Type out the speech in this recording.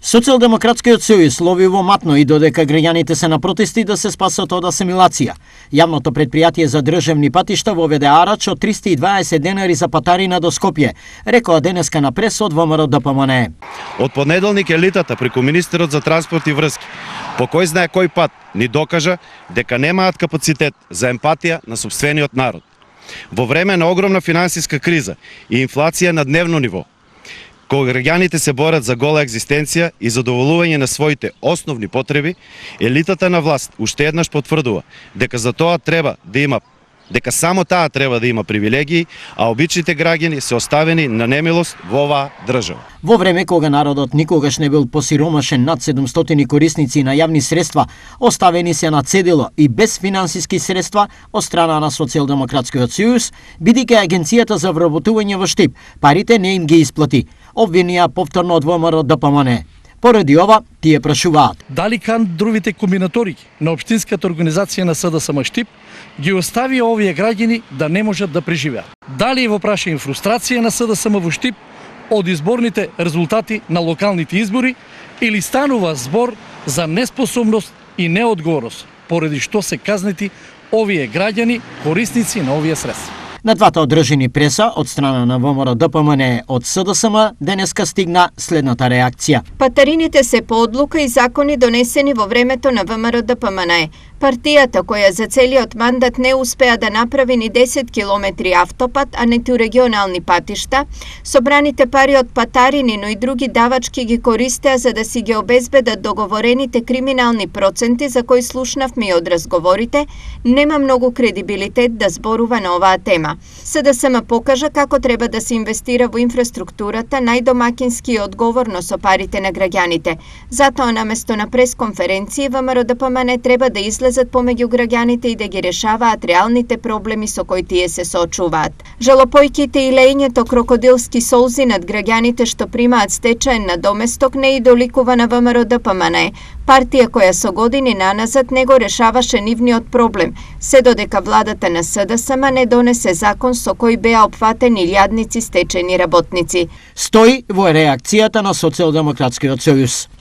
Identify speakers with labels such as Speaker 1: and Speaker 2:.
Speaker 1: Социјалдемократскиот сојуз лови во матно и додека граѓаните се на протести да се спасат од асимилација. Јавното предпријатие за државни патишта воведе арач од 320 денари за патарина до Скопје, рекоа денеска на прес од ВМРО ДПМНЕ.
Speaker 2: Од понеделник елитата преку министерот за транспорт и врски по кој знае кој пат ни докажа дека немаат капацитет за емпатија на сопствениот народ. Во време на огромна финансиска криза и инфлација на дневно ниво, кога граѓаните се борат за гола екзистенција и задоволување на своите основни потреби, елитата на власт уште еднаш потврдува дека само таа треба да има привилегии, а обичните граѓани се оставени на немилост во оваа држава.
Speaker 1: Во време кога народот никогаш не бил посиромашен, над 700 корисници на јавни средства оставени се на цедило и без финансиски средства од страна на Социјалдемократскиот сојуз, бидејќи агенцијата за вработување во Штип парите не им ги исплати, обвинија повторно од ВМРО ДПМНЕ. Поради ова, тие прашуваат.
Speaker 3: Дали кадровите комбинатори на Општинската организација на СДСМ Штип ги оставија овие граѓани да не можат да преживеат? Дали во прашање фрустрација на СДСМ во Штип од изборните резултати на локалните избори или станува збор за неспособност и неодговорност, поради што се казнети овие граѓани, корисници на овие средства?
Speaker 1: На двата одржани преса од страна на ВМРО ДПМНЕ од СДСМ денеска стигна следната реакција.
Speaker 4: Патарините се по одлука и закони донесени во времето на ВМРО ДПМНЕ. Партијата која за целиот мандат не успеа да направи ни 10 километри автопат, а ниту регионални патишта, собраните пари од патарини, но и други давачки ги користеа за да си ги обезбедат договорените криминални проценти за кои слушнавме и од разговорите, нема многу кредибилитет да зборува на оваа тема. СДСМ покажа како треба да се инвестира во инфраструктурата најдомакински и одговорно со парите на граѓаните. Затоа наместо на пресконференции ВМРО ДПМНЕ треба да излезат помеѓу граѓаните и да ги решаваат реалните проблеми со кои тие се соочуваат. Жалопојките и лејњето крокодилски солзи над граѓаните што примаат стечаен надоместок не идоликува на ВМРО ДПМНЕ, партија која со години наназад не го решаваше нивниот проблем, се додека владата на СДСМ не донесе закон со кој беа опфатени илјадници стечајни работници.
Speaker 1: Стои во реакцијата на Социјалдемократскиот сојуз.